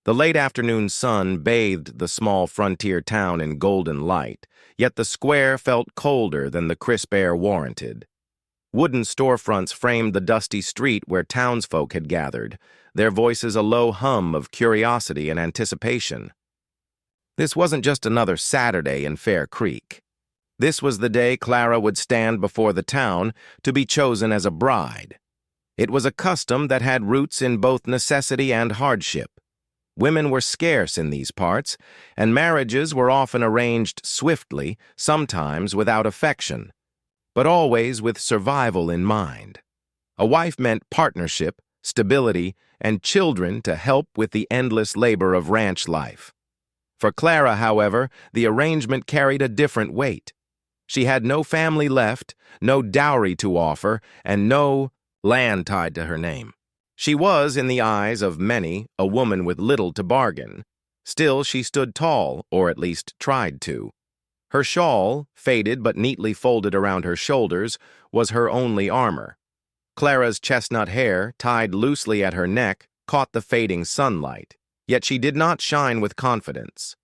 The late afternoon sun bathed the small frontier town in golden light, yet the square felt colder than the crisp air warranted. Wooden storefronts framed the dusty street where townsfolk had gathered, their voices a low hum of curiosity and anticipation. This wasn't just another Saturday in Fair Creek. This was the day Clara would stand before the town to be chosen as a bride. It was a custom that had roots in both necessity and hardship. Women were scarce in these parts, and marriages were often arranged swiftly, sometimes without affection, but always with survival in mind. A wife meant partnership, stability, and children to help with the endless labor of ranch life. For Clara, however, the arrangement carried a different weight. She had no family left, no dowry to offer, and no land tied to her name. She was, in the eyes of many, a woman with little to bargain. Still, she stood tall, or at least tried to. Her shawl, faded but neatly folded around her shoulders, was her only armor. Clara's chestnut hair, tied loosely at her neck, caught the fading sunlight, yet she did not shine with confidence.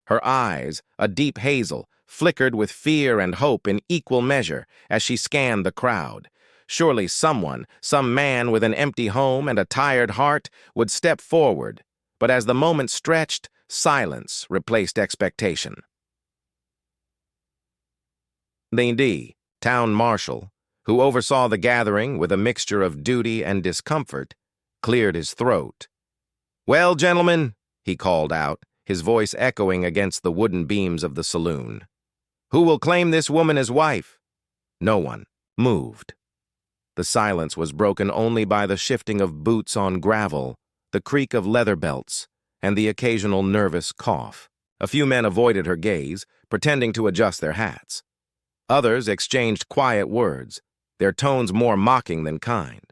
Her eyes, a deep hazel, flickered with fear and hope in equal measure as she scanned the crowd. Surely someone, some man with an empty home and a tired heart, would step forward, but as the moment stretched, silence replaced expectation. The D, town marshal, who oversaw the gathering with a mixture of duty and discomfort, cleared his throat. "Well, gentlemen," he called out, his voice echoing against the wooden beams of the saloon, "who will claim this woman as wife?" No one moved. The silence was broken only by the shifting of boots on gravel, the creak of leather belts, and the occasional nervous cough. A few men avoided her gaze, pretending to adjust their hats. Others exchanged quiet words, their tones more mocking than kind.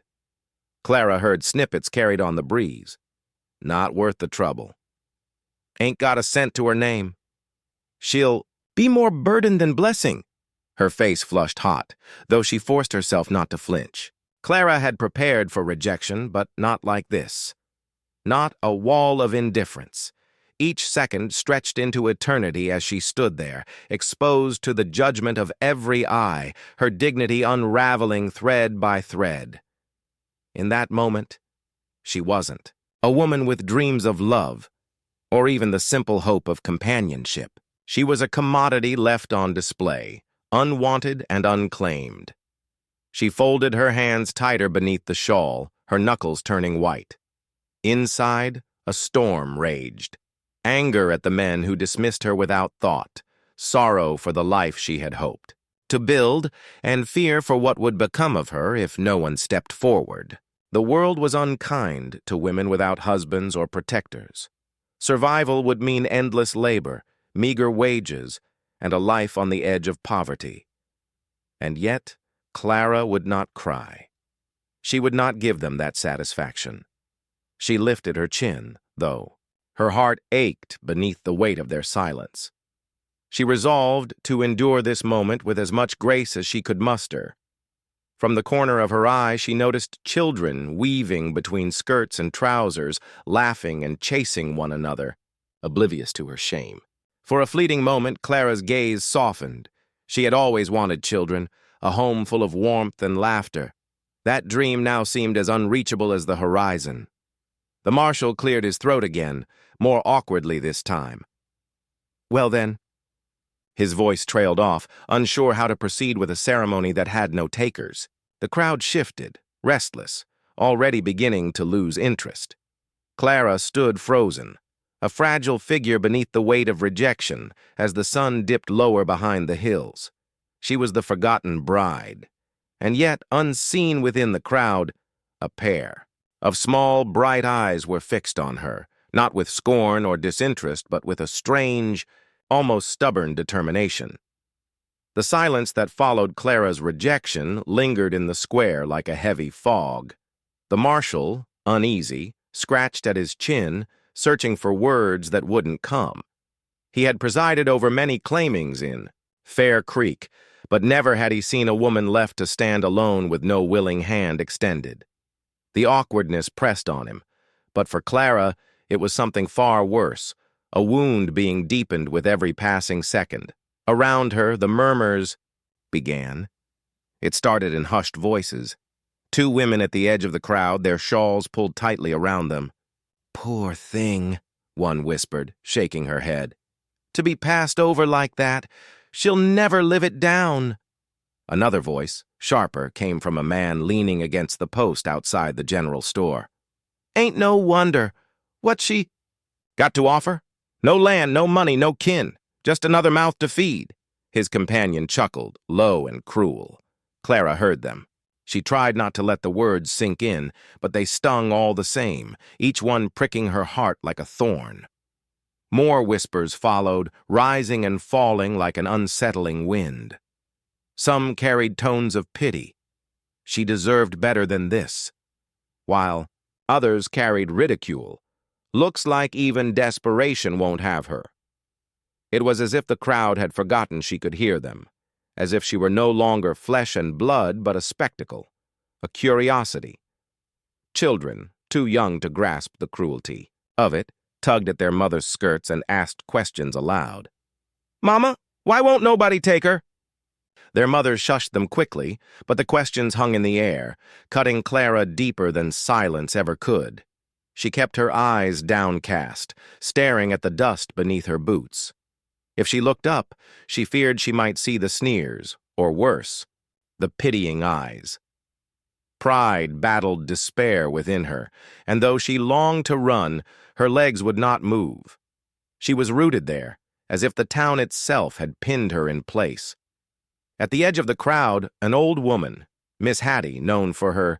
Clara heard snippets carried on the breeze. "Not worth the trouble. Ain't got a cent to her name. She'll be more burden than blessing." Her face flushed hot, though she forced herself not to flinch. Clara had prepared for rejection, but not like this. Not a wall of indifference. Each second stretched into eternity as she stood there, exposed to the judgment of every eye, her dignity unraveling thread by thread. In that moment, she wasn't a woman with dreams of love, or even the simple hope of companionship. She was a commodity left on display, unwanted and unclaimed. She folded her hands tighter beneath the shawl, her knuckles turning white. Inside, a storm raged. Anger at the men who dismissed her without thought, sorrow for the life she had hoped to build, and fear for what would become of her if no one stepped forward. The world was unkind to women without husbands or protectors. Survival would mean endless labor, meager wages, and a life on the edge of poverty. And yet, Clara would not cry. She would not give them that satisfaction. She lifted her chin, though. Her heart ached beneath the weight of their silence. She resolved to endure this moment with as much grace as she could muster. From the corner of her eye, she noticed children weaving between skirts and trousers, laughing and chasing one another, oblivious to her shame. For a fleeting moment, Clara's gaze softened. She had always wanted children, a home full of warmth and laughter. That dream now seemed as unreachable as the horizon. The marshal cleared his throat again, more awkwardly this time. "Well then." His voice trailed off, unsure how to proceed with a ceremony that had no takers. The crowd shifted, restless, already beginning to lose interest. Clara stood frozen, a fragile figure beneath the weight of rejection as the sun dipped lower behind the hills. She was the forgotten bride, and yet, unseen within the crowd, a pair of small, bright eyes were fixed on her, not with scorn or disinterest, but with a strange, almost stubborn determination. The silence that followed Clara's rejection lingered in the square like a heavy fog. The marshal, uneasy, scratched at his chin, searching for words that wouldn't come. He had presided over many claimings in Fair Creek, but never had he seen a woman left to stand alone with no willing hand extended. The awkwardness pressed on him, but for Clara, It was something far worse, a wound being deepened with every passing second. Around her, the murmurs began. It started in hushed voices. Two women at the edge of the crowd, their shawls pulled tightly around them. "Poor thing," one whispered, shaking her head. "To be passed over like that. She'll never live it down." Another voice, sharper, came from a man leaning against the post outside the general store. "Ain't no wonder. What she got to offer? No land, no money, no kin. Just another mouth to feed." His companion chuckled, low and cruel. Clara heard them. She tried not to let the words sink in, but they stung all the same, each one pricking her heart like a thorn. More whispers followed, rising and falling like an unsettling wind. Some carried tones of pity. She deserved better than this. While others carried ridicule. Looks like even desperation won't have her. It was as if the crowd had forgotten she could hear them, as if she were no longer flesh and blood but a spectacle, a curiosity. Children, too young to grasp the cruelty of it, tugged at their mother's skirts and asked questions aloud. "Mama, why won't nobody take her?" Their mothers shushed them quickly, but the questions hung in the air, cutting Clara deeper than silence ever could. She kept her eyes downcast, staring at the dust beneath her boots. If she looked up, she feared she might see the sneers, or worse, the pitying eyes. Pride battled despair within her, and though she longed to run, her legs would not move. She was rooted there, as if the town itself had pinned her in place. At the edge of the crowd, an old woman, Miss Hattie, known for her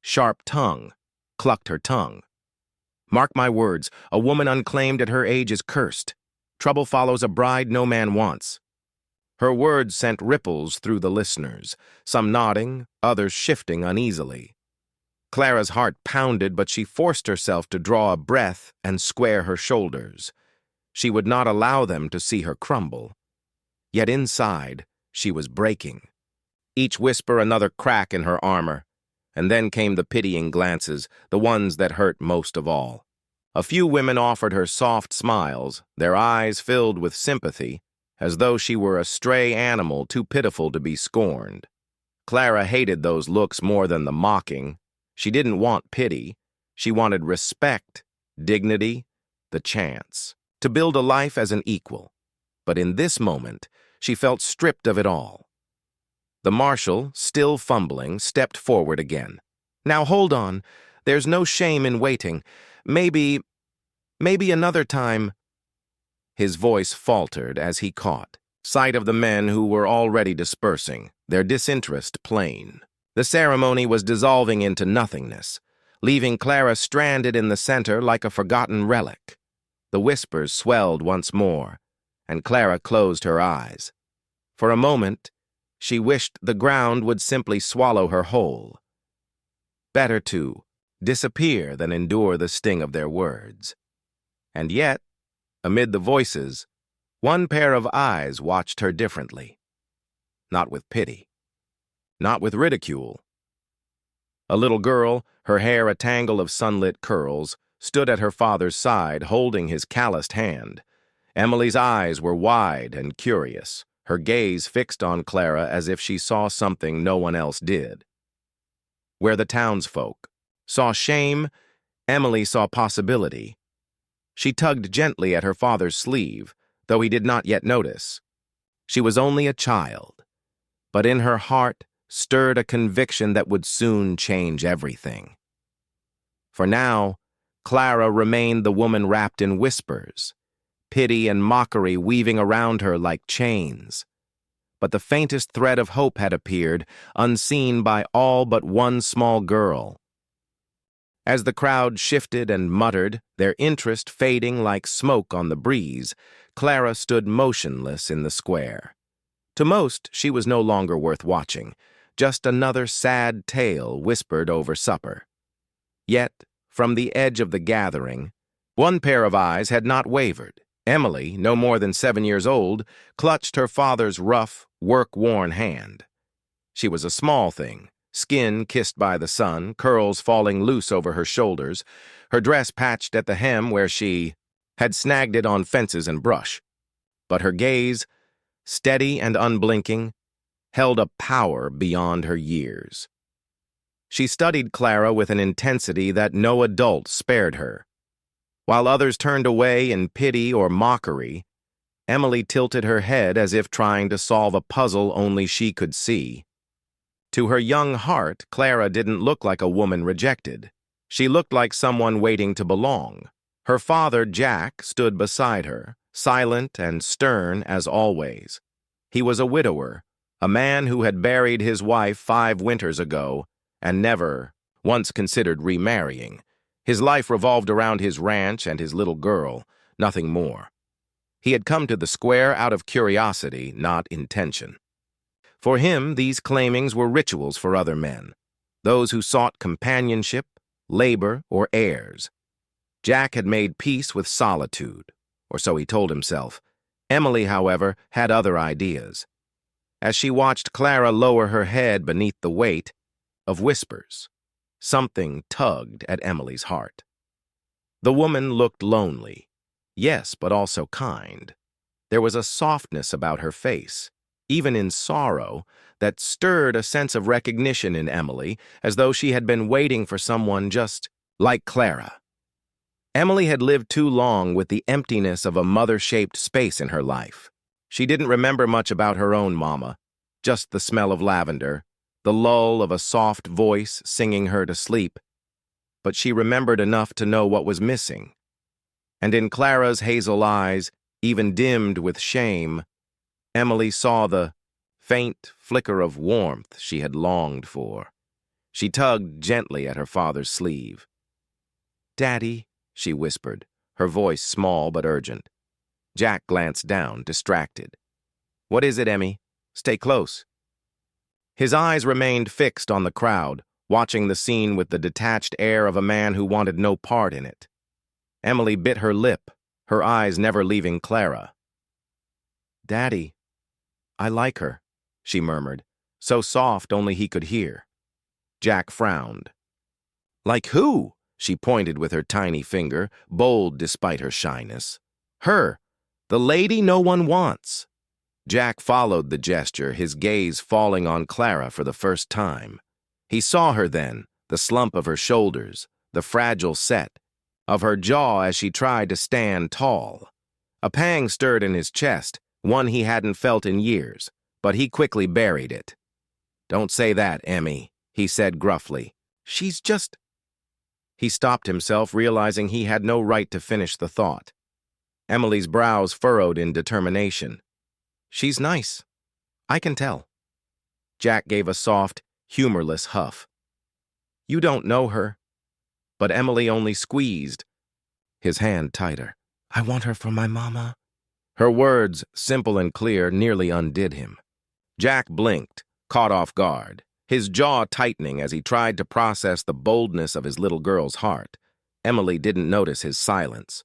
sharp tongue, clucked her tongue. Mark my words, a woman unclaimed at her age is cursed. Trouble follows a bride no man wants. Her words sent ripples through the listeners, some nodding, others shifting uneasily. Clara's heart pounded, but she forced herself to draw a breath and square her shoulders. She would not allow them to see her crumble. Yet inside, she was breaking. Each whisper another crack in her armor. And then came the pitying glances, the ones that hurt most of all. A few women offered her soft smiles, their eyes filled with sympathy, as though she were a stray animal too pitiful to be scorned. Clara hated those looks more than the mocking. She didn't want pity. She wanted respect, dignity, the chance to build a life as an equal. But in this moment, she felt stripped of it all. The marshal, still fumbling, stepped forward again. "Now hold on. There's no shame in waiting. Maybe another time." His voice faltered as he caught sight of the men who were already dispersing, their disinterest plain. The ceremony was dissolving into nothingness, leaving Clara stranded in the center like a forgotten relic. The whispers swelled once more, and Clara closed her eyes. For a moment, she wished the ground would simply swallow her whole. Better to disappear than endure the sting of their words. And yet, amid the voices, one pair of eyes watched her differently. Not with pity. Not with ridicule. A little girl, her hair a tangle of sunlit curls, stood at her father's side, holding his calloused hand. Emily's eyes were wide and curious, her gaze fixed on Clara as if she saw something no one else did. Where the townsfolk saw shame, Emily saw possibility. She tugged gently at her father's sleeve, though he did not yet notice. She was only a child, but in her heart stirred a conviction that would soon change everything. For now, Clara remained the woman wrapped in whispers, pity and mockery weaving around her like chains. But the faintest thread of hope had appeared, unseen by all but one small girl. As the crowd shifted and muttered, their interest fading like smoke on the breeze, Clara stood motionless in the square. To most, she was no longer worth watching, just another sad tale whispered over supper. Yet, from the edge of the gathering, one pair of eyes had not wavered. Emily, no more than 7 years old, clutched her father's rough, work-worn hand. She was a small thing, skin kissed by the sun, curls falling loose over her shoulders, her dress patched at the hem where she had snagged it on fences and brush. But her gaze, steady and unblinking, held a power beyond her years. She studied Clara with an intensity that no adult spared her. While others turned away in pity or mockery, Emily tilted her head as if trying to solve a puzzle only she could see. To her young heart, Clara didn't look like a woman rejected. She looked like someone waiting to belong. Her father, Jack, stood beside her, silent and stern as always. He was a widower, a man who had buried his wife 5 winters ago and never once considered remarrying. His life revolved around his ranch and his little girl, nothing more. He had come to the square out of curiosity, not intention. For him, these claimings were rituals for other men, those who sought companionship, labor, or heirs. Jack had made peace with solitude, or so he told himself. Emily, however, had other ideas. As she watched Clara lower her head beneath the weight of whispers, something tugged at Emily's heart. The woman looked lonely, yes, but also kind. There was a softness about her face, even in sorrow, that stirred a sense of recognition in Emily, as though she had been waiting for someone just like Clara. Emily had lived too long with the emptiness of a mother-shaped space in her life. She didn't remember much about her own mama, just the smell of lavender, the lull of a soft voice singing her to sleep. But she remembered enough to know what was missing. And in Clara's hazel eyes, even dimmed with shame, Emily saw the faint flicker of warmth she had longed for. She tugged gently at her father's sleeve. "Daddy," she whispered, her voice small but urgent. Jack glanced down, distracted. "What is it, Emmy? Stay close." His eyes remained fixed on the crowd, watching the scene with the detached air of a man who wanted no part in it. Emily bit her lip, her eyes never leaving Clara. "Daddy, I like her," she murmured, so soft only he could hear. Jack frowned. "Like who?" She pointed with her tiny finger, bold despite her shyness. "Her, the lady no one wants." Jack followed the gesture, his gaze falling on Clara for the first time. He saw her then, the slump of her shoulders, the fragile set of her jaw as she tried to stand tall. A pang stirred in his chest, one he hadn't felt in years, but he quickly buried it. "Don't say that, Emmy," he said gruffly. "She's just—" He stopped himself, realizing he had no right to finish the thought. Emily's brows furrowed in determination. "She's nice. I can tell." Jack gave a soft, humorless huff. "You don't know her." But Emily only squeezed his hand tighter. "I want her for my mama." Her words, simple and clear, nearly undid him. Jack blinked, caught off guard, his jaw tightening as he tried to process the boldness of his little girl's heart. Emily didn't notice his silence.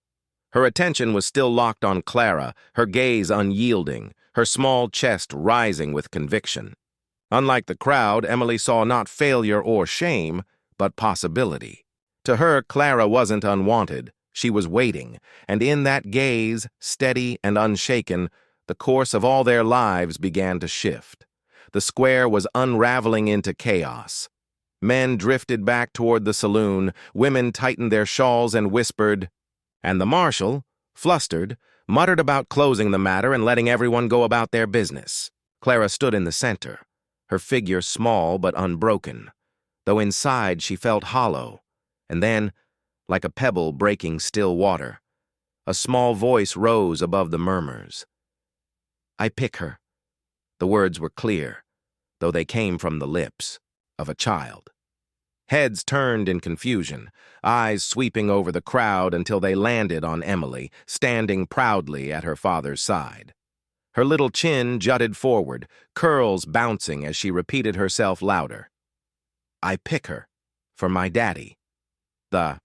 Her attention was still locked on Clara, her gaze unyielding, her small chest rising with conviction. Unlike the crowd, Emily saw not failure or shame, but possibility. To her, Clara wasn't unwanted. She was waiting, and in that gaze, steady and unshaken, the course of all their lives began to shift. The square was unraveling into chaos. Men drifted back toward the saloon, women tightened their shawls and whispered, and the marshal, flustered, muttered about closing the matter and letting everyone go about their business. Clara stood in the center, her figure small but unbroken, though inside she felt hollow. And then, like a pebble breaking still water, a small voice rose above the murmurs. "I pick her." The words were clear, though they came from the lips of a child. Heads turned in confusion, eyes sweeping over the crowd until they landed on Emily, standing proudly at her father's side. Her little chin jutted forward, curls bouncing as she repeated herself louder. "I pick her for my daddy." The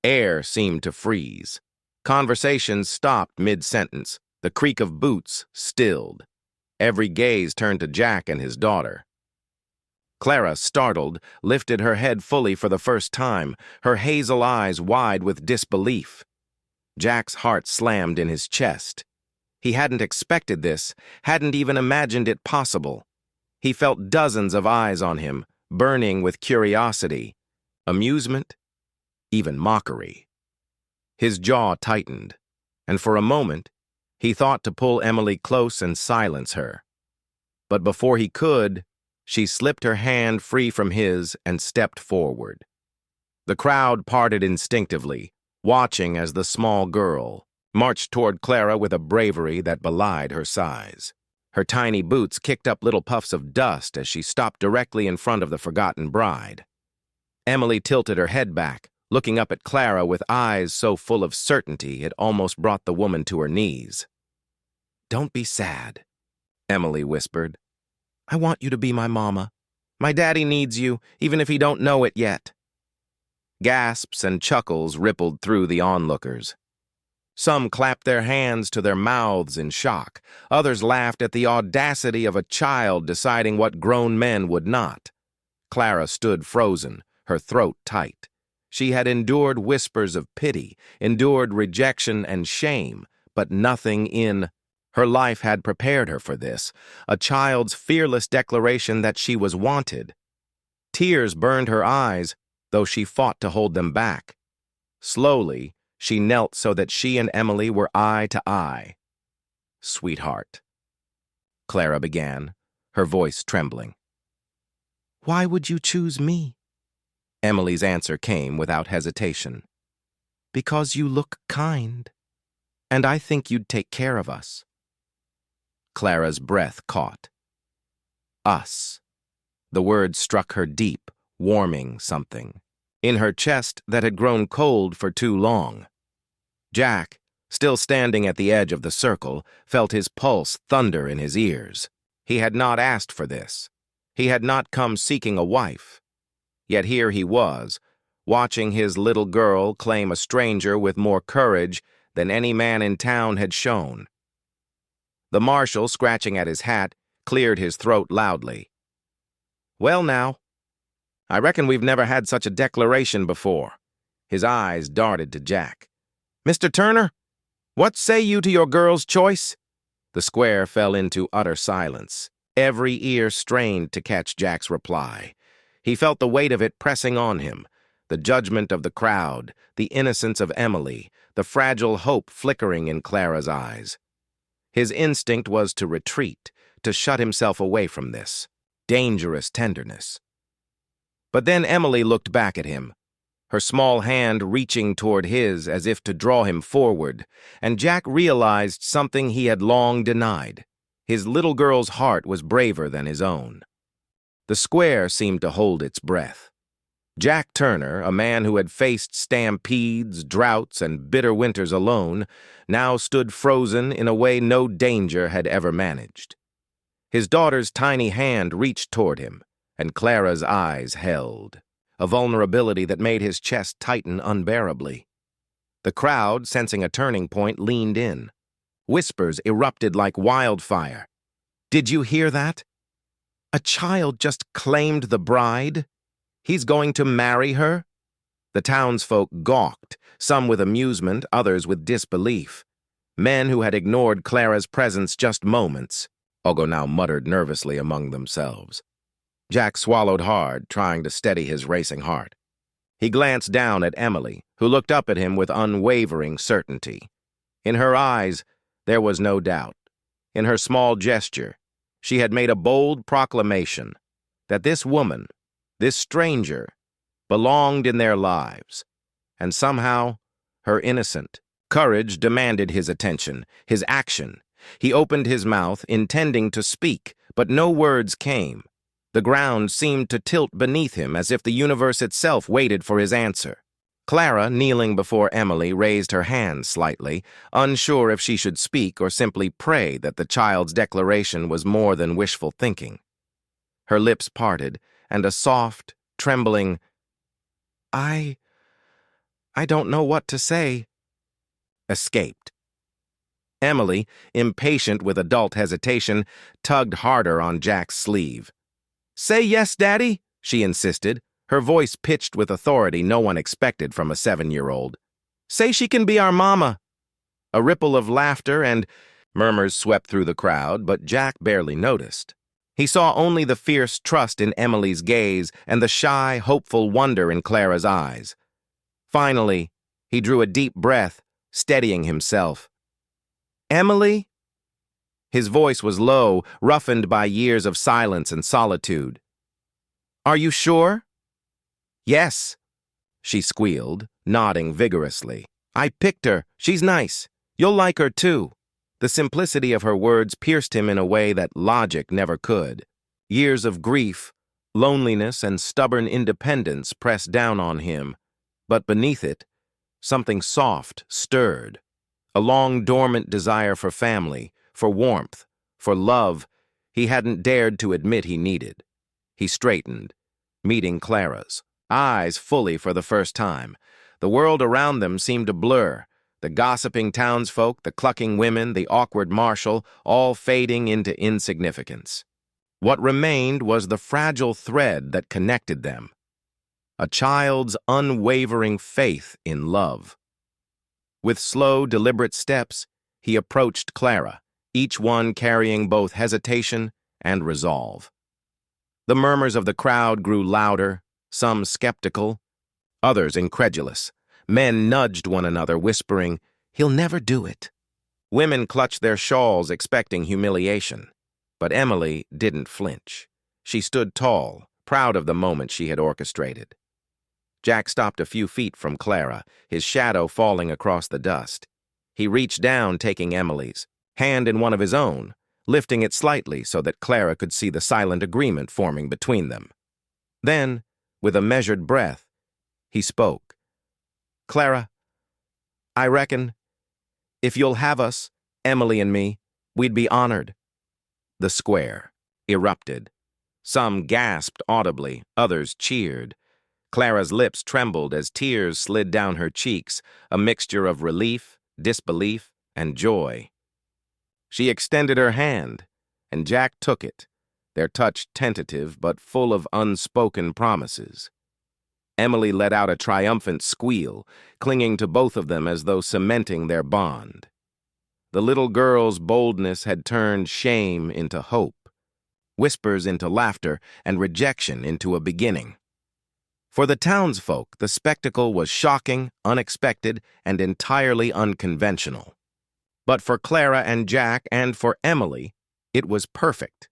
air seemed to freeze. Conversations stopped mid-sentence. The creak of boots stilled. Every gaze turned to Jack and his daughter. Clara, startled, lifted her head fully for the first time, her hazel eyes wide with disbelief. Jack's heart slammed in his chest. He hadn't expected this, hadn't even imagined it possible. He felt dozens of eyes on him, burning with curiosity, amusement, even mockery. His jaw tightened, and for a moment, he thought to pull Emily close and silence her. But before he could, she slipped her hand free from his and stepped forward. The crowd parted instinctively, watching as the small girl marched toward Clara with a bravery that belied her size. Her tiny boots kicked up little puffs of dust as she stopped directly in front of the forgotten bride. Emily tilted her head back, looking up at Clara with eyes so full of certainty it almost brought the woman to her knees. "Don't be sad," Emily whispered. "I want you to be my mama. My daddy needs you, even if he don't know it yet." Gasps and chuckles rippled through the onlookers. Some clapped their hands to their mouths in shock. Others laughed at the audacity of a child deciding what grown men would not. Clara stood frozen, her throat tight. She had endured whispers of pity, endured rejection and shame, but nothing in her life had prepared her for this, a child's fearless declaration that she was wanted. Tears burned her eyes, though she fought to hold them back. Slowly, she knelt so that she and Emily were eye to eye. "Sweetheart," Clara began, her voice trembling. "Why would you choose me?" Emily's answer came without hesitation. "Because you look kind, and I think you'd take care of us." Clara's breath caught. Us. The word struck her deep, warming something in her chest that had grown cold for too long. Jack, still standing at the edge of the circle, felt his pulse thunder in his ears. He had not asked for this. He had not come seeking a wife. Yet here he was, watching his little girl claim a stranger with more courage than any man in town had shown. The marshal, scratching at his hat, cleared his throat loudly. "Well now, I reckon we've never had such a declaration before." His eyes darted to Jack. "Mr. Turner, what say you to your girl's choice?" The square fell into utter silence, every ear strained to catch Jack's reply. He felt the weight of it pressing on him, the judgment of the crowd, the innocence of Emily, the fragile hope flickering in Clara's eyes. His instinct was to retreat, to shut himself away from this dangerous tenderness. But then Emily looked back at him, her small hand reaching toward his as if to draw him forward, and Jack realized something he had long denied. His little girl's heart was braver than his own. The square seemed to hold its breath. Jack Turner, a man who had faced stampedes, droughts, and bitter winters alone, now stood frozen in a way no danger had ever managed. His daughter's tiny hand reached toward him, and Clara's eyes held, a vulnerability that made his chest tighten unbearably. The crowd, sensing a turning point, leaned in. Whispers erupted like wildfire. "Did you hear that? A child just claimed the bride? He's going to marry her?" The townsfolk gawked, some with amusement, others with disbelief. Men who had ignored Clara's presence just moments, Ogo now muttered nervously among themselves. Jack swallowed hard, trying to steady his racing heart. He glanced down at Emily, who looked up at him with unwavering certainty. In her eyes, there was no doubt. In her small gesture, she had made a bold proclamation that this woman, this stranger, belonged in their lives, and somehow, her innocent courage demanded his attention, his action. He opened his mouth, intending to speak, but no words came. The ground seemed to tilt beneath him as if the universe itself waited for his answer. Clara, kneeling before Emily, raised her hand slightly, unsure if she should speak or simply pray that the child's declaration was more than wishful thinking. Her lips parted, and a soft, trembling, I don't know what to say," escaped. Emily, impatient with adult hesitation, tugged harder on Jack's sleeve. Say yes, Daddy, she insisted, her voice pitched with authority no one expected from a 7-year-old. Say she can be our mama. A ripple of laughter and murmurs swept through the crowd, but Jack barely noticed. He saw only the fierce trust in Emily's gaze and the shy, hopeful wonder in Clara's eyes. Finally, he drew a deep breath, steadying himself. Emily? His voice was low, roughened by years of silence and solitude. Are you sure? Yes, she squealed, nodding vigorously. I picked her. She's nice. You'll like her too. The simplicity of her words pierced him in a way that logic never could. Years of grief, loneliness, and stubborn independence pressed down on him, but beneath it, something soft stirred. A long dormant desire for family, for warmth, for love he hadn't dared to admit he needed. He straightened, meeting Clara's, eyes fully for the first time. The world around them seemed to blur, the gossiping townsfolk, the clucking women, the awkward marshal, all fading into insignificance. What remained was the fragile thread that connected them, a child's unwavering faith in love. With slow, deliberate steps, he approached Clara, each one carrying both hesitation and resolve. The murmurs of the crowd grew louder, some skeptical, others incredulous. Men nudged one another, whispering, "He'll never do it." Women clutched their shawls, expecting humiliation. But Emily didn't flinch. She stood tall, proud of the moment she had orchestrated. Jack stopped a few feet from Clara, his shadow falling across the dust. He reached down, taking Emily's, hand in one of his own, lifting it slightly so that Clara could see the silent agreement forming between them. Then, with a measured breath, he spoke. Clara, I reckon, if you'll have us, Emily and me, we'd be honored. The square erupted. Some gasped audibly, others cheered. Clara's lips trembled as tears slid down her cheeks, a mixture of relief, disbelief, and joy. She extended her hand, and Jack took it, their touch tentative but full of unspoken promises. Emily let out a triumphant squeal, clinging to both of them as though cementing their bond. The little girl's boldness had turned shame into hope, whispers into laughter, and rejection into a beginning. For the townsfolk, the spectacle was shocking, unexpected, and entirely unconventional. But for Clara and Jack, and for Emily, it was perfect.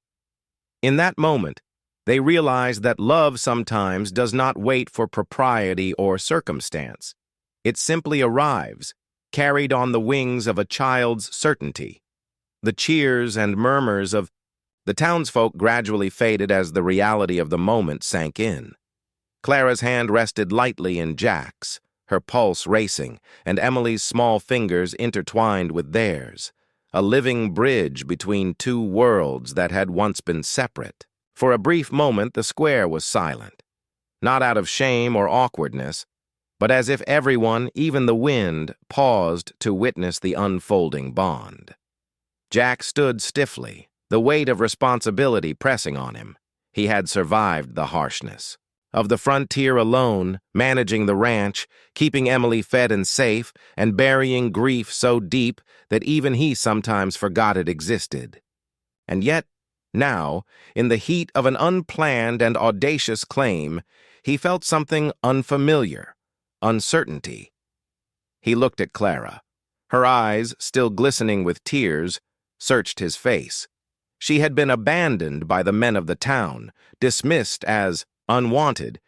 In that moment, they realized that love sometimes does not wait for propriety or circumstance. It simply arrives, carried on the wings of a child's certainty. The cheers and murmurs of the townsfolk gradually faded as the reality of the moment sank in. Clara's hand rested lightly in Jack's, her pulse racing, and Emily's small fingers intertwined with theirs, a living bridge between two worlds that had once been separate. For a brief moment, the square was silent, not out of shame or awkwardness, but as if everyone, even the wind, paused to witness the unfolding bond. Jack stood stiffly, the weight of responsibility pressing on him. He had survived the harshness of the frontier alone, managing the ranch, keeping Emily fed and safe, and burying grief so deep that even he sometimes forgot it existed. And yet, now, in the heat of an unplanned and audacious claim, he felt something unfamiliar, uncertainty. He looked at Clara. Her eyes, still glistening with tears, searched his face. She had been abandoned by the men of the town, dismissed as unwanted,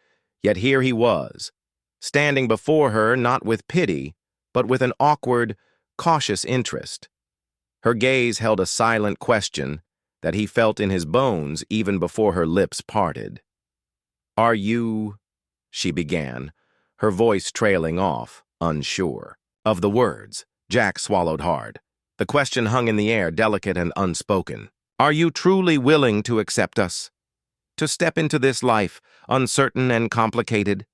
yet here he was, standing before her not with pity, but with an awkward, cautious interest. Her gaze held a silent question that he felt in his bones even before her lips parted. "Are you—" she began, her voice trailing off, unsure. Of the words, Jack swallowed hard. The question hung in the air, delicate and unspoken. "Are you truly willing to accept us? To step into this life, uncertain and complicated?"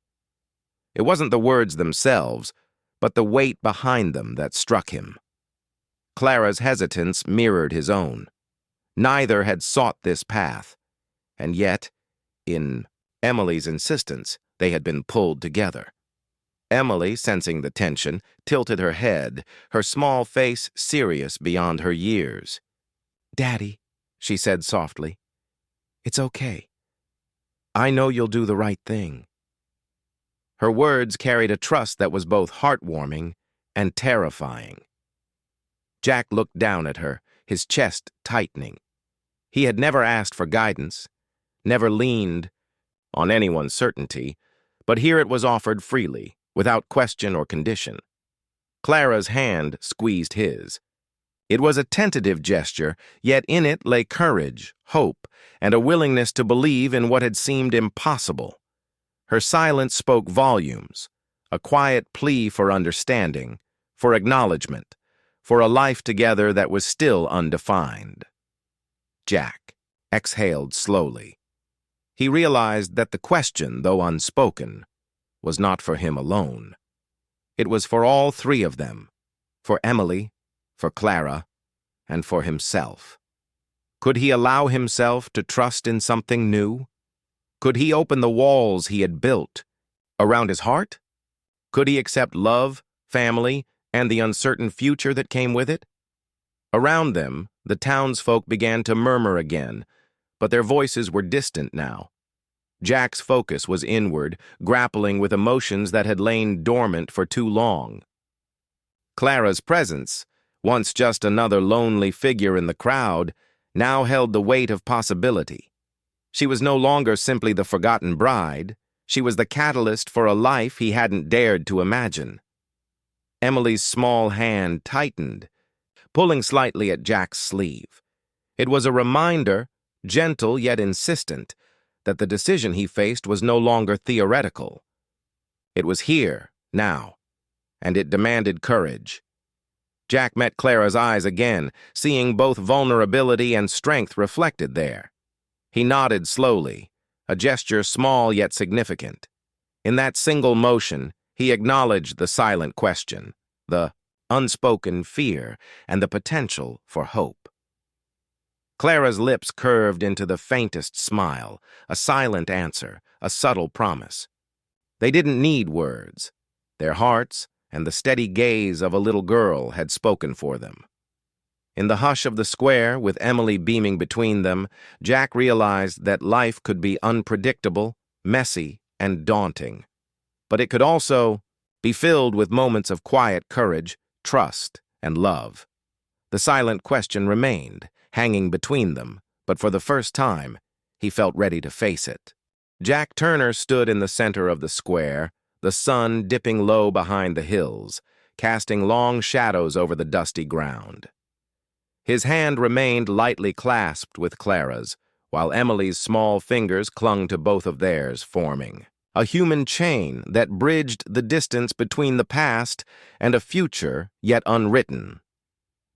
It wasn't the words themselves, but the weight behind them that struck him. Clara's hesitance mirrored his own. Neither had sought this path, and yet In Emily's insistence, they had been pulled together. Emily, sensing the tension, tilted her head, her small face serious beyond her years. "Daddy," she said softly, "it's okay. I know you'll do the right thing." Her words carried a trust that was both heartwarming and terrifying. Jack looked down at her, his chest tightening. He had never asked for guidance, never leaned on anyone's certainty, but here it was offered freely, without question or condition. Clara's hand squeezed his. It was a tentative gesture, yet in it lay courage, hope, and a willingness to believe in what had seemed impossible. Her silence spoke volumes, a quiet plea for understanding, for acknowledgement, for a life together that was still undefined. Jack exhaled slowly. He realized that the question, though unspoken, was not for him alone. It was for all three of them, for Emily, for Clara, and for himself. Could he allow himself to trust in something new? Could he open the walls he had built around his heart? Could he accept love, family, and the uncertain future that came with it? Around them, the townsfolk began to murmur again, but their voices were distant now. Jack's focus was inward, grappling with emotions that had lain dormant for too long. Clara's presence, once just another lonely figure in the crowd, now held the weight of possibility. She was no longer simply the forgotten bride. She was the catalyst for a life he hadn't dared to imagine. Emily's small hand tightened, pulling slightly at Jack's sleeve. It was a reminder, gentle yet insistent, that the decision he faced was no longer theoretical. It was here, now, and it demanded courage. Jack met Clara's eyes again, seeing both vulnerability and strength reflected there. He nodded slowly, a gesture small yet significant. In that single motion, he acknowledged the silent question, the unspoken fear, and the potential for hope. Clara's lips curved into the faintest smile, a silent answer, a subtle promise. They didn't need words. Their hearts and the steady gaze of a little girl had spoken for them. In the hush of the square, with Emily beaming between them, Jack realized that life could be unpredictable, messy, and daunting. But it could also be filled with moments of quiet courage, trust, and love. The silent question remained, hanging between them, but for the first time, he felt ready to face it. Jack Turner stood in the center of the square, the sun dipping low behind the hills, casting long shadows over the dusty ground. His hand remained lightly clasped with Clara's, while Emily's small fingers clung to both of theirs, forming a human chain that bridged the distance between the past and a future yet unwritten.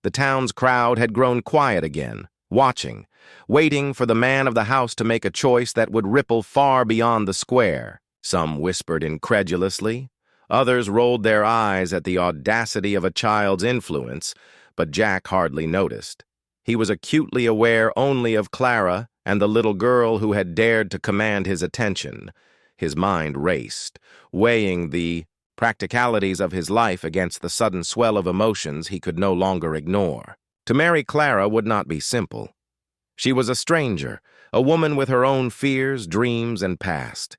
The town's crowd had grown quiet again, watching, waiting for the man of the house to make a choice that would ripple far beyond the square. Some whispered incredulously, others rolled their eyes at the audacity of a child's influence, but Jack hardly noticed. He was acutely aware only of Clara and the little girl who had dared to command his attention. His mind raced, weighing the practicalities of his life against the sudden swell of emotions he could no longer ignore. To marry Clara would not be simple. She was a stranger, a woman with her own fears, dreams, and past.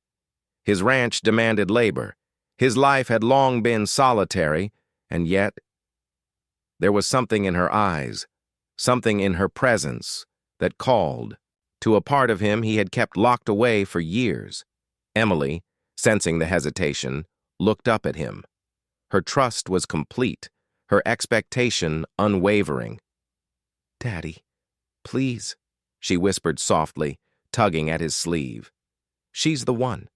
His ranch demanded labor. His life had long been solitary, and yet there was something in her eyes, something in her presence, that called to a part of him he had kept locked away for years. Emily, sensing the hesitation, looked up at him. Her trust was complete, her expectation unwavering. "Daddy, please," she whispered softly, tugging at his sleeve. "She's the one.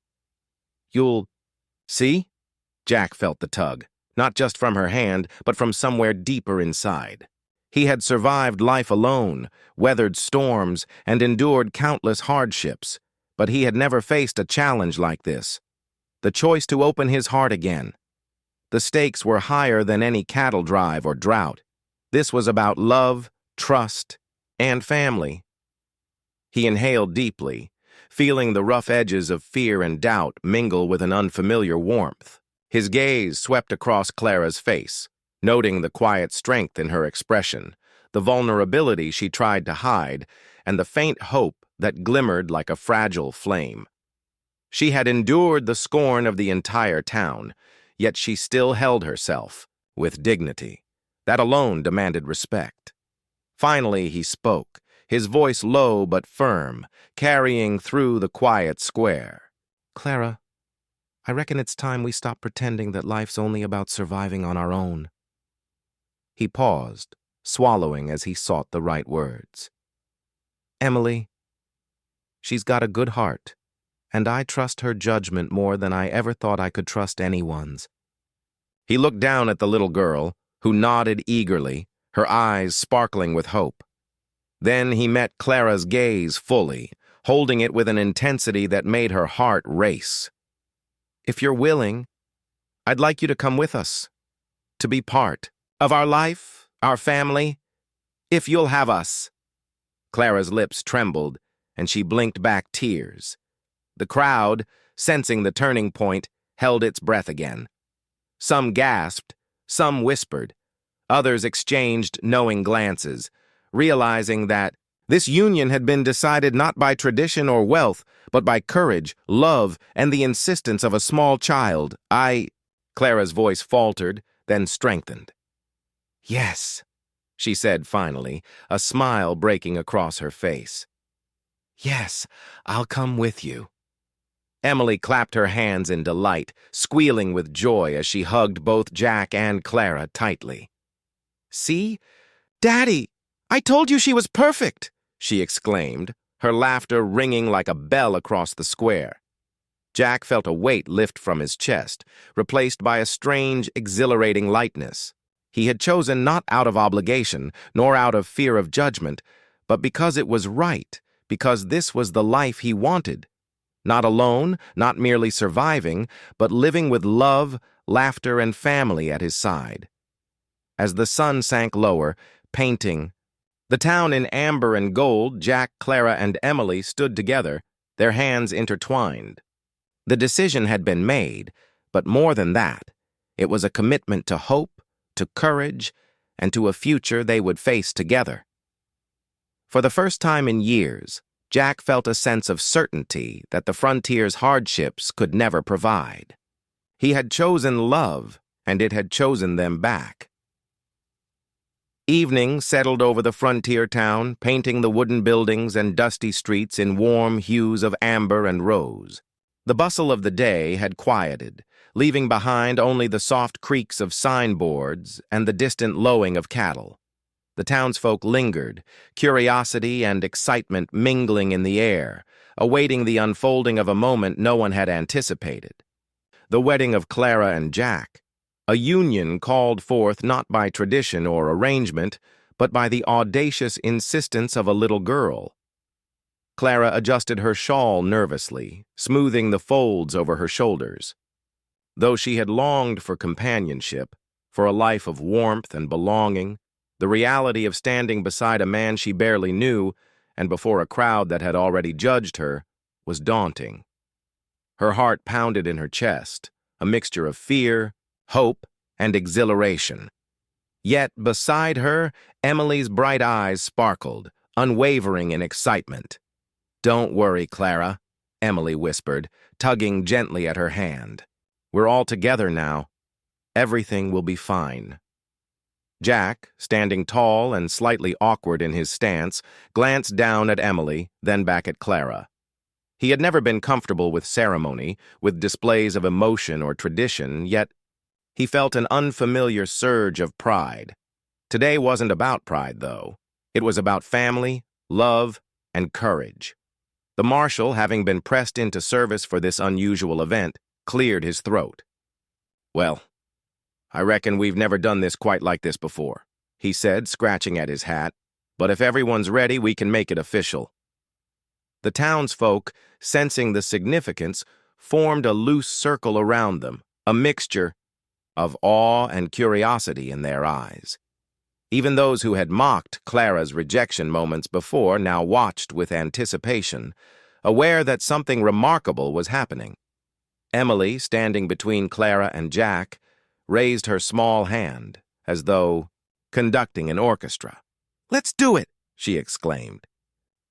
You'll see?" Jack felt the tug, not just from her hand, but from somewhere deeper inside. He had survived life alone, weathered storms, and endured countless hardships, but he had never faced a challenge like this. The choice to open his heart again. The stakes were higher than any cattle drive or drought. This was about love, trust, and family. He inhaled deeply, feeling the rough edges of fear and doubt mingle with an unfamiliar warmth. His gaze swept across Clara's face, noting the quiet strength in her expression, the vulnerability she tried to hide, and the faint hope that glimmered like a fragile flame. She had endured the scorn of the entire town, yet she still held herself with dignity. That alone demanded respect. Finally, he spoke, his voice low but firm, carrying through the quiet square. "Clara, I reckon it's time we stop pretending that life's only about surviving on our own." He paused, swallowing as he sought the right words. "Emily, she's got a good heart, and I trust her judgment more than I ever thought I could trust anyone's." He looked down at the little girl, who nodded eagerly, her eyes sparkling with hope. Then he met Clara's gaze fully, holding it with an intensity that made her heart race. "If you're willing, I'd like you to come with us, to be part of our life, our family, if you'll have us." Clara's lips trembled, and she blinked back tears. The crowd, sensing the turning point, held its breath again. Some gasped, some whispered, others exchanged knowing glances, realizing that this union had been decided not by tradition or wealth, but by courage, love, and the insistence of a small child. Clara's voice faltered, then strengthened. "Yes," she said finally, a smile breaking across her face. "Yes, I'll come with you." Emily clapped her hands in delight, squealing with joy as she hugged both Jack and Clara tightly. "See? Daddy, I told you she was perfect!" she exclaimed, her laughter ringing like a bell across the square. Jack felt a weight lift from his chest, replaced by a strange, exhilarating lightness. He had chosen not out of obligation, nor out of fear of judgment, but because it was right, because this was the life he wanted. Not alone, not merely surviving, but living with love, laughter, and family at his side. As the sun sank lower, painting the town in amber and gold, Jack, Clara, and Emily stood together, their hands intertwined. The decision had been made, but more than that, it was a commitment to hope, to courage, and to a future they would face together. For the first time in years, Jack felt a sense of certainty that the frontier's hardships could never provide. He had chosen love, and it had chosen them back. Evening settled over the frontier town, painting the wooden buildings and dusty streets in warm hues of amber and rose. The bustle of the day had quieted, leaving behind only the soft creaks of signboards and the distant lowing of cattle. The townsfolk lingered, curiosity and excitement mingling in the air, awaiting the unfolding of a moment no one had anticipated. The wedding of Clara and Jack, a union called forth not by tradition or arrangement, but by the audacious insistence of a little girl. Clara adjusted her shawl nervously, smoothing the folds over her shoulders. Though she had longed for companionship, for a life of warmth and belonging, the reality of standing beside a man she barely knew and before a crowd that had already judged her was daunting. Her heart pounded in her chest, a mixture of fear, hope, and exhilaration. Yet beside her, Emily's bright eyes sparkled, unwavering in excitement. "Don't worry, Clara," Emily whispered, tugging gently at her hand. "We're all together now. Everything will be fine." Jack, standing tall and slightly awkward in his stance, glanced down at Emily, then back at Clara. He had never been comfortable with ceremony, with displays of emotion or tradition, yet he felt an unfamiliar surge of pride. Today wasn't about pride, though. It was about family, love, and courage. The marshal, having been pressed into service for this unusual event, cleared his throat. "Well, I reckon we've never done this quite like this before," he said, scratching at his hat. "But if everyone's ready, we can make it official." The townsfolk, sensing the significance, formed a loose circle around them, a mixture of awe and curiosity in their eyes. Even those who had mocked Clara's rejection moments before now watched with anticipation, aware that something remarkable was happening. Emily, standing between Clara and Jack, raised her small hand, as though conducting an orchestra. "Let's do it!" she exclaimed.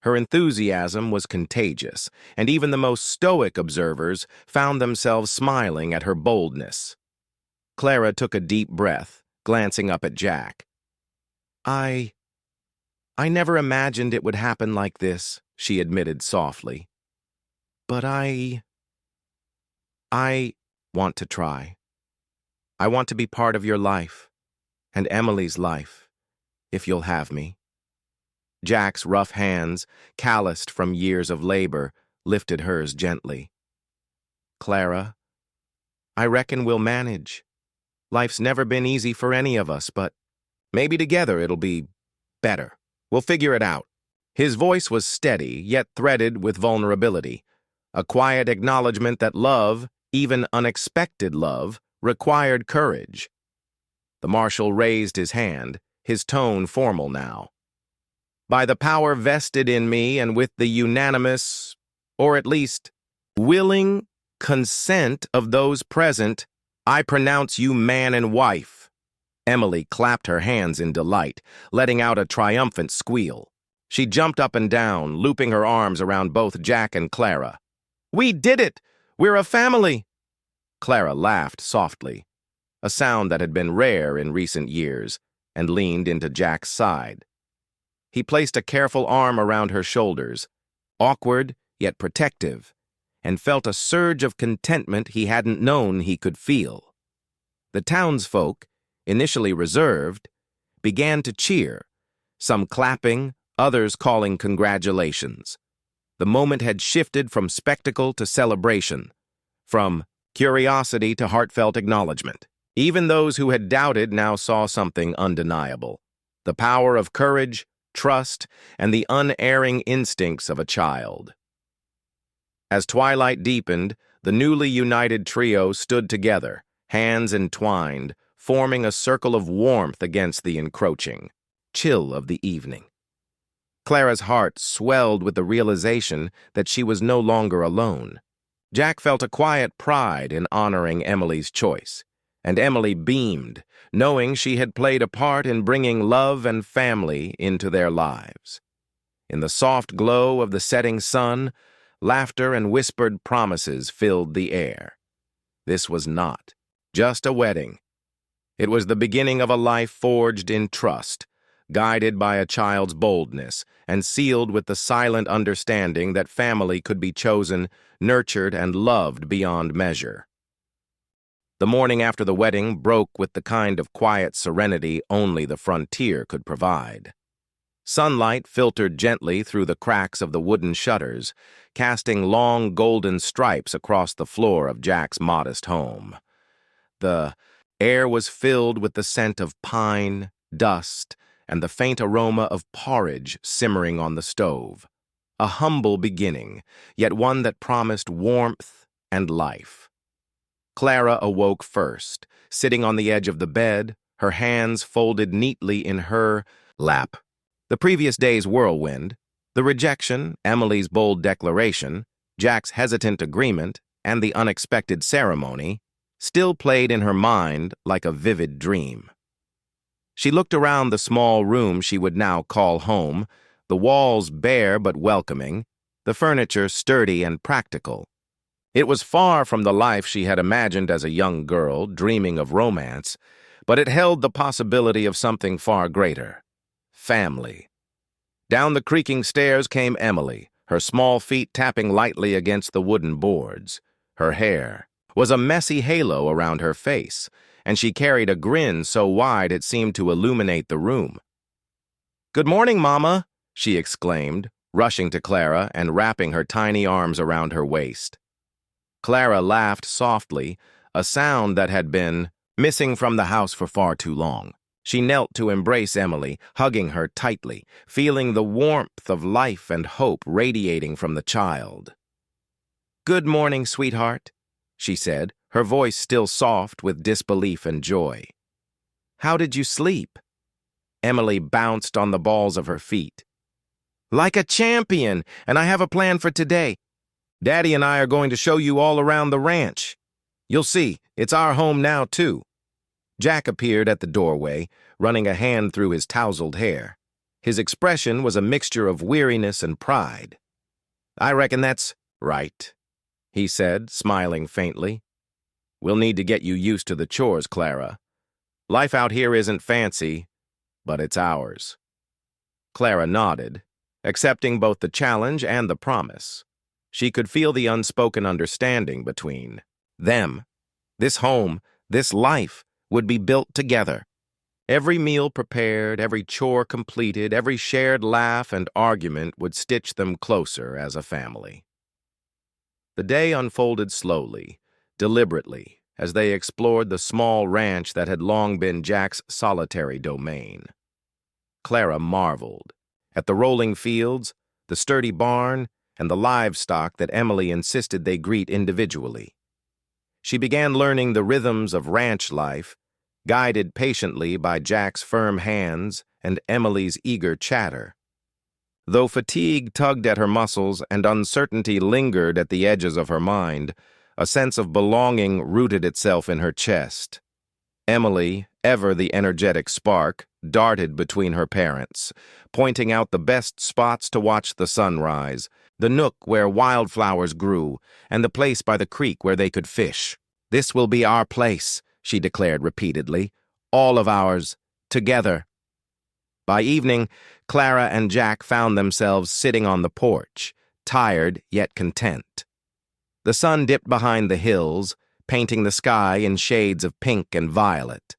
Her enthusiasm was contagious, and even the most stoic observers found themselves smiling at her boldness. Clara took a deep breath, glancing up at Jack. I never imagined it would happen like this," she admitted softly. "But I want to try. I want to be part of your life, and Emily's life, if you'll have me." Jack's rough hands, calloused from years of labor, lifted hers gently. "Clara, I reckon we'll manage. Life's never been easy for any of us, but maybe together it'll be better. We'll figure it out." His voice was steady, yet threaded with vulnerability, a quiet acknowledgement that love, even unexpected love, required courage. The marshal raised his hand, his tone formal now. "By the power vested in me and with the unanimous, or at least willing, consent of those present, I pronounce you man and wife." Emily clapped her hands in delight, letting out a triumphant squeal. She jumped up and down, looping her arms around both Jack and Clara. "We did it! We're a family!" Clara laughed softly, a sound that had been rare in recent years, and leaned into Jack's side. He placed a careful arm around her shoulders, awkward yet protective, and felt a surge of contentment he hadn't known he could feel. The townsfolk, initially reserved, began to cheer, some clapping, others calling congratulations. The moment had shifted from spectacle to celebration, from curiosity to heartfelt acknowledgement. Even those who had doubted now saw something undeniable: the power of courage, trust, and the unerring instincts of a child. As twilight deepened, the newly united trio stood together, hands entwined, forming a circle of warmth against the encroaching chill of the evening. Clara's heart swelled with the realization that she was no longer alone. Jack felt a quiet pride in honoring Emily's choice, and Emily beamed, knowing she had played a part in bringing love and family into their lives. In the soft glow of the setting sun, laughter and whispered promises filled the air. This was not just a wedding. It was the beginning of a life forged in trust, guided by a child's boldness, and sealed with the silent understanding that family could be chosen, nurtured, and loved beyond measure. The morning after the wedding broke with the kind of quiet serenity only the frontier could provide. Sunlight filtered gently through the cracks of the wooden shutters, casting long golden stripes across the floor of Jack's modest home. The air was filled with the scent of pine, dust, and the faint aroma of porridge simmering on the stove. A humble beginning, yet one that promised warmth and life. Clara awoke first, sitting on the edge of the bed, her hands folded neatly in her lap. The previous day's whirlwind, the rejection, Emily's bold declaration, Jack's hesitant agreement, and the unexpected ceremony, still played in her mind like a vivid dream. She looked around the small room she would now call home, the walls bare but welcoming, the furniture sturdy and practical. It was far from the life she had imagined as a young girl, dreaming of romance, but it held the possibility of something far greater: family. Down the creaking stairs came Emily, her small feet tapping lightly against the wooden boards. Her hair was a messy halo around her face, and she carried a grin so wide it seemed to illuminate the room. "Good morning, Mama," she exclaimed, rushing to Clara and wrapping her tiny arms around her waist. Clara laughed softly, a sound that had been missing from the house for far too long. She knelt to embrace Emily, hugging her tightly, feeling the warmth of life and hope radiating from the child. "Good morning, sweetheart," she said, her voice still soft with disbelief and joy. "How did you sleep?" Emily bounced on the balls of her feet. "Like a champion, and I have a plan for today. Daddy and I are going to show you all around the ranch. You'll see, it's our home now, too." Jack appeared at the doorway, running a hand through his tousled hair. His expression was a mixture of weariness and pride. "I reckon that's right," he said, smiling faintly. "We'll need to get you used to the chores, Clara. Life out here isn't fancy, but it's ours." Clara nodded, accepting both the challenge and the promise. She could feel the unspoken understanding between them. This home, this life, would be built together. Every meal prepared, every chore completed, every shared laugh and argument would stitch them closer as a family. The day unfolded slowly, deliberately, as they explored the small ranch that had long been Jack's solitary domain. Clara marveled at the rolling fields, the sturdy barn, and the livestock that Emily insisted they greet individually. She began learning the rhythms of ranch life, guided patiently by Jack's firm hands and Emily's eager chatter. Though fatigue tugged at her muscles and uncertainty lingered at the edges of her mind, a sense of belonging rooted itself in her chest. Emily, ever the energetic spark, darted between her parents, pointing out the best spots to watch the sunrise, the nook where wildflowers grew, and the place by the creek where they could fish. "This will be our place," she declared repeatedly. "All of ours, together." By evening, Clara and Jack found themselves sitting on the porch, tired yet content. The sun dipped behind the hills, painting the sky in shades of pink and violet.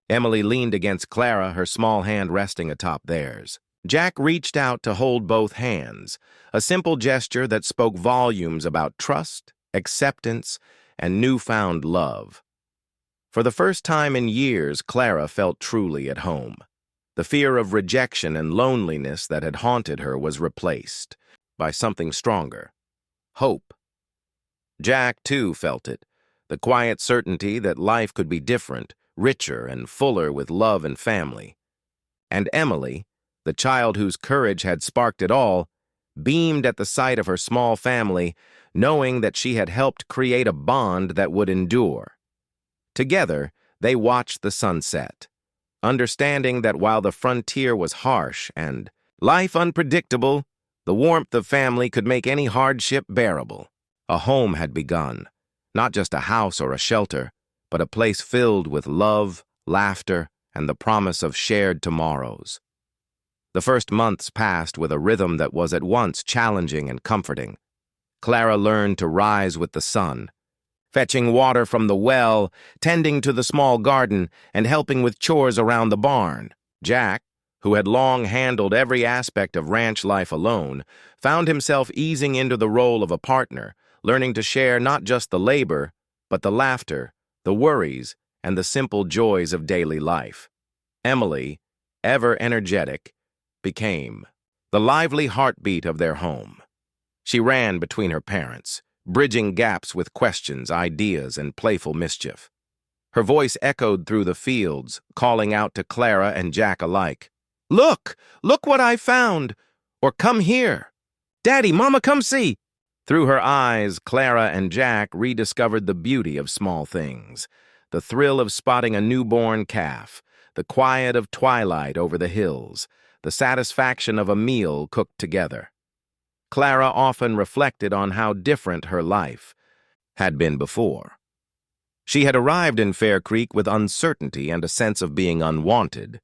Emily leaned against Clara, her small hand resting atop theirs. Jack reached out to hold both hands, a simple gesture that spoke volumes about trust, acceptance, and newfound love. For the first time in years, Clara felt truly at home. The fear of rejection and loneliness that had haunted her was replaced by something stronger: hope. Jack, too, felt it, the quiet certainty that life could be different, richer, and fuller with love and family. And Emily, the child whose courage had sparked it all, beamed at the sight of her small family, knowing that she had helped create a bond that would endure. Together, they watched the sunset, understanding that while the frontier was harsh and life unpredictable, the warmth of family could make any hardship bearable. A home had begun, not just a house or a shelter, but a place filled with love, laughter, and the promise of shared tomorrows. The first months passed with a rhythm that was at once challenging and comforting. Clara learned to rise with the sun, fetching water from the well, tending to the small garden, and helping with chores around the barn. Jack, who had long handled every aspect of ranch life alone, found himself easing into the role of a partner, learning to share not just the labor, but the laughter, the worries, and the simple joys of daily life. Emily, ever energetic, became the lively heartbeat of their home. She ran between her parents, bridging gaps with questions, ideas, and playful mischief. Her voice echoed through the fields, calling out to Clara and Jack alike. "Look! Look what I found!" Or "Come here!" "Daddy, Mama, come see!" Through her eyes, Clara and Jack rediscovered the beauty of small things, the thrill of spotting a newborn calf, the quiet of twilight over the hills, the satisfaction of a meal cooked together. Clara often reflected on how different her life had been before. She had arrived in Fair Creek with uncertainty and a sense of being unwanted.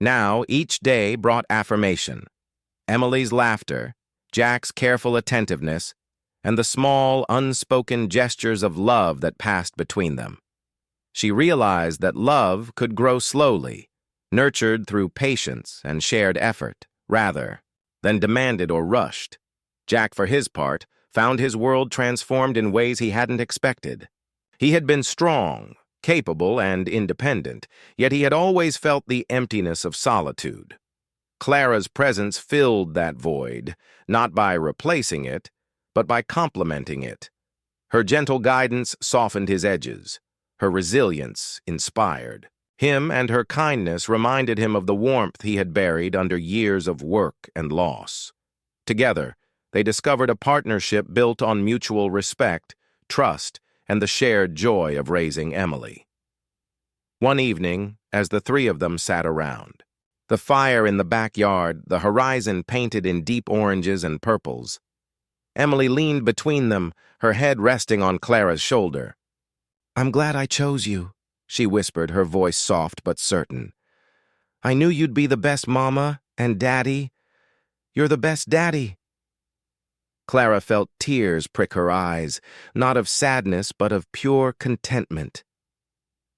Now, each day brought affirmation: Emily's laughter, Jack's careful attentiveness, and the small, unspoken gestures of love that passed between them. She realized that love could grow slowly, nurtured through patience and shared effort, rather than demanded or rushed. Jack, for his part, found his world transformed in ways he hadn't expected. He had been strong, capable, and independent, yet he had always felt the emptiness of solitude. Clara's presence filled that void, not by replacing it, but by complementing it. Her gentle guidance softened his edges. Her resilience inspired him, and her kindness reminded him of the warmth he had buried under years of work and loss. Together, they discovered a partnership built on mutual respect, trust, and the shared joy of raising Emily. One evening, as the three of them sat around, the fire in the backyard, the horizon painted in deep oranges and purples, Emily leaned between them, her head resting on Clara's shoulder. "I'm glad I chose you," she whispered, her voice soft but certain. "I knew you'd be the best mama and daddy. You're the best daddy." Clara felt tears prick her eyes, not of sadness but of pure contentment.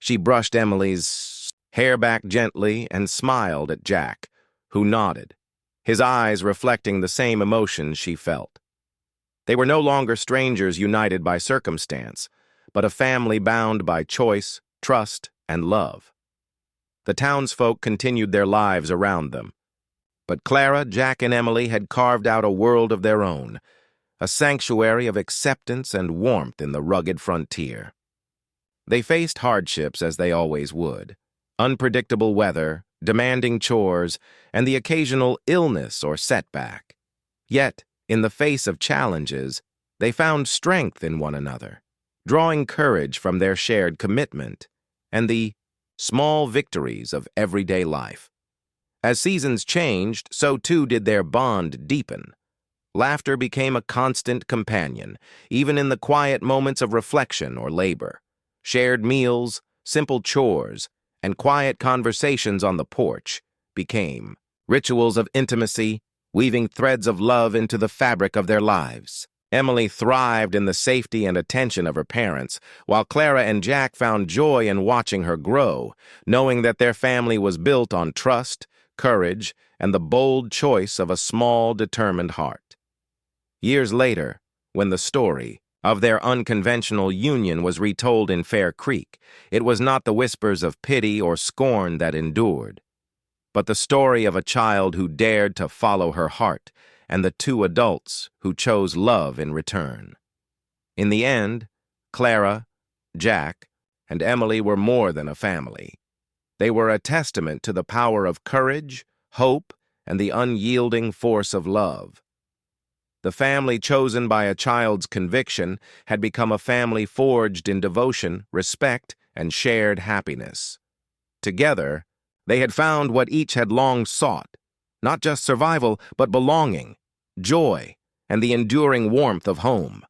She brushed Emily's hair back gently and smiled at Jack, who nodded, his eyes reflecting the same emotions she felt. They were no longer strangers united by circumstance, but a family bound by choice, trust, and love. The townsfolk continued their lives around them, but Clara, Jack, and Emily had carved out a world of their own, a sanctuary of acceptance and warmth in the rugged frontier. They faced hardships as they always would: unpredictable weather, demanding chores, and the occasional illness or setback. Yet, in the face of challenges, they found strength in one another, drawing courage from their shared commitment and the small victories of everyday life. As seasons changed, so too did their bond deepen. Laughter became a constant companion, even in the quiet moments of reflection or labor. Shared meals, simple chores, and quiet conversations on the porch became rituals of intimacy, weaving threads of love into the fabric of their lives. Emily thrived in the safety and attention of her parents, while Clara and Jack found joy in watching her grow, knowing that their family was built on trust, courage, and the bold choice of a small, determined heart. Years later, when the story of their unconventional union was retold in Fair Creek, it was not the whispers of pity or scorn that endured, but the story of a child who dared to follow her heart and the two adults who chose love in return. In the end, Clara, Jack, and Emily were more than a family. They were a testament to the power of courage, hope, and the unyielding force of love. The family chosen by a child's conviction had become a family forged in devotion, respect, and shared happiness. Together, they had found what each had long sought, not just survival, but belonging, joy, and the enduring warmth of home.